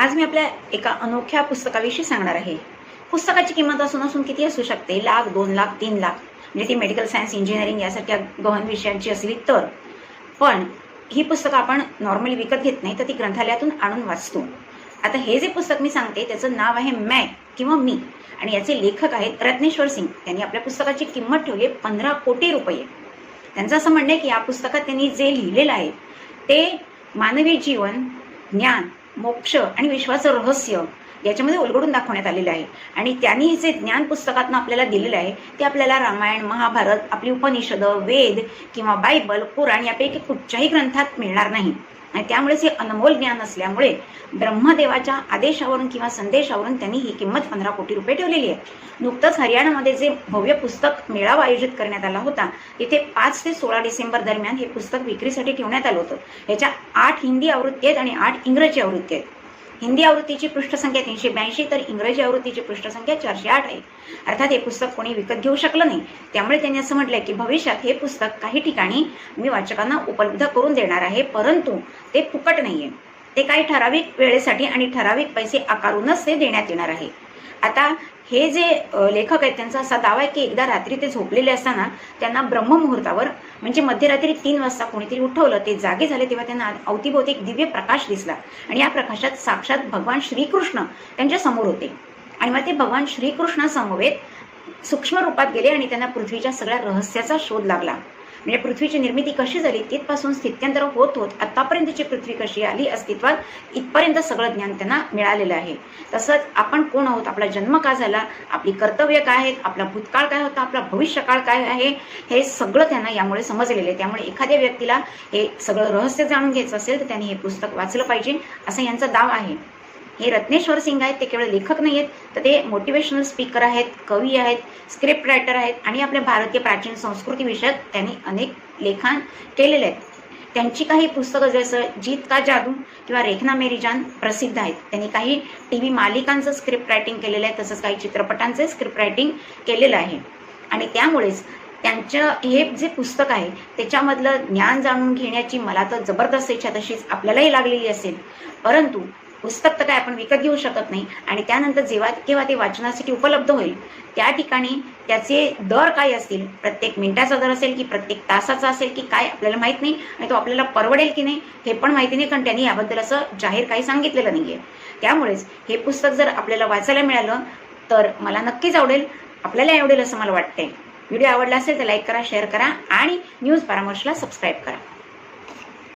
आज मी आपल्या एका अनोख्या पुस्तकाविषयी सांगणार आहे. पुस्तकाची किंमत असून किती असू शकते? लाख, 2 लाख, 3 लाख. म्हणजे ती मेडिकल सायन्स, इंजिनिअरिंग यासारख्या गहन विषयांची असली तर. पण ही पुस्तकं आपण नॉर्मली विकत घेत नाही, तर ती ग्रंथालयातून आणून वाचतो. आता हे जे पुस्तक मी सांगते त्याचं नाव आहे मैं किंवा मी, आणि याचे लेखक आहेत रत्नेश्वर सिंग. त्यांनी आपल्या पुस्तकाची किंमत ठेवली 15 कोटी रुपये. त्यांचं असं म्हणणं आहे की या पुस्तकात त्यांनी जे लिहिलेलं आहे ते मानवी जीवन, ज्ञान, मोक्ष आणि विश्वाचं रहस्य याच्यामध्ये उलगडून दाखवण्यात आलेलं आहे. आणि त्यांनी जे ज्ञान पुस्तकातनं आपल्याला दिलेलं आहे ते आपल्याला रामायण, महाभारत, आपली उपनिषदं, वेद किंवा बायबल, कुराण यापैकी कुठच्याही ग्रंथात मिळणार नाही. आणि त्यामुळेच हे अनमोल ज्ञान असल्यामुळे ब्रह्मदेवाच्या आदेशावरून किंवा संदेशावरून त्यांनी ही किंमत 15 कोटी रुपये ठेवलेली आहे. नुकतंच हरियाणामध्ये जे भव्य पुस्तक मेळावा आयोजित करण्यात आला होता, तिथे 5 ते 16 डिसेंबर दरम्यान हे पुस्तक विक्रीसाठी ठेवण्यात आलं होतं. याच्या 8 हिंदी आवृत्ती आहेत आणि 8 इंग्रजी आवृत्ती आहेत. हिंदी आवृत्तीची पृष्ठसंख्या 382 तर इंग्रजी आवृत्तीची पृष्ठसंख्या 408 आहे. अर्थात हे पुस्तक कोणी विकत घेऊ शकलं नाही. त्यामुळे त्यांनी असं म्हटलंय की भविष्यात हे पुस्तक काही ठिकाणी मी वाचकांना उपलब्ध करून देणार आहे, परंतु ते फुकट नाहीये. ते काही ठराविक वेळेसाठी आणि ठराविक पैसे आकारूनच ते देण्यात येणार आहे. आता हे जे लेखक आहेत त्यांचा असा दावा आहे की एकदा रात्री ते झोपलेले असताना त्यांना ब्रह्ममुहूर्तावर म्हणजे मध्यरात्री 3 वाजता कोणीतरी उठवलं. ते जागे झाले तेव्हा त्यांना अवतीभोवती एक दिव्य प्रकाश दिसला आणि या प्रकाशात साक्षात भगवान श्रीकृष्ण त्यांच्या समोर होते. आणि मग ते भगवान श्रीकृष्णासमवेत सूक्ष्म रूपात गेले आणि त्यांना पृथ्वीच्या सगळ्या रहस्याचा शोध लागला. म्हणजे पृथ्वीची निर्मिती कशी झाली, तिथपासून स्थित्यंतर होत आतापर्यंतची पृथ्वी कशी आली अस्तित्वात, इथपर्यंत सगळं ज्ञान त्यांना मिळालेलं आहे. तसंच आपण कोण आहोत, आपला जन्म का झाला, आपली कर्तव्य काय आहेत, आपला भूतकाळ काय होता, आपला भविष्यकाळ काय आहे, हे सगळं त्यांना यामुळे समजलेलं आहे. त्यामुळे एखाद्या व्यक्तीला हे सगळं रहस्य जाणून घ्यायचं असेल तर त्यांनी हे पुस्तक वाचलं पाहिजे, असं यांचा दावा आहे. हे रत्नेश्वर सिंग आहेत, ते केवळ लेखक नाही आहेत, तर ते मोटिवेशनल स्पीकर आहेत, कवी आहेत, स्क्रिप्ट रायटर आहेत आणि आपल्या भारतीय प्राचीन संस्कृती विषयात त्यांनी अनेक लेखन केलेले आहेत. त्यांची काही पुस्तकं जसं जीत का जादू किंवा रेखना मेरी जान प्रसिद्ध आहेत. त्यांनी काही TV मालिकांचं स्क्रिप्ट रायटिंग केलेलं आहे, तसंच काही चित्रपटांचं स्क्रिप्ट रायटिंग केलेलं आहे. आणि त्यामुळेच त्यांचं हे जे पुस्तक आहे त्याच्यामधलं ज्ञान जाणून घेण्याची मला तर जबरदस्त इच्छा तशीच आपल्यालाही लागलेली असेल. परंतु पुस्तक तर काय आपण विकत घेऊ शकत नाही. आणि त्यानंतर जेव्हा केव्हा ते वाचनासाठी उपलब्ध होईल त्या ठिकाणी त्याचे दर काय असतील, प्रत्येक मिनिटाचा दर असेल की प्रत्येक तासाचा असेल की काय आपल्याला माहीत नाही. आणि तो आपल्याला परवडेल की नाही हे पण माहिती नाही, कारण त्यांनी याबद्दल असं जाहीर काही सांगितलेलं नाही आहे. त्यामुळेच हे पुस्तक जर आपल्याला वाचायला मिळालं तर मला नक्कीच आवडेल, आपल्याला आवडेल असं मला वाटतंय. व्हिडिओ आवडला असेल तर लाईक करा, शेअर करा आणि न्यूज परामर्शला सबस्क्राईब करा.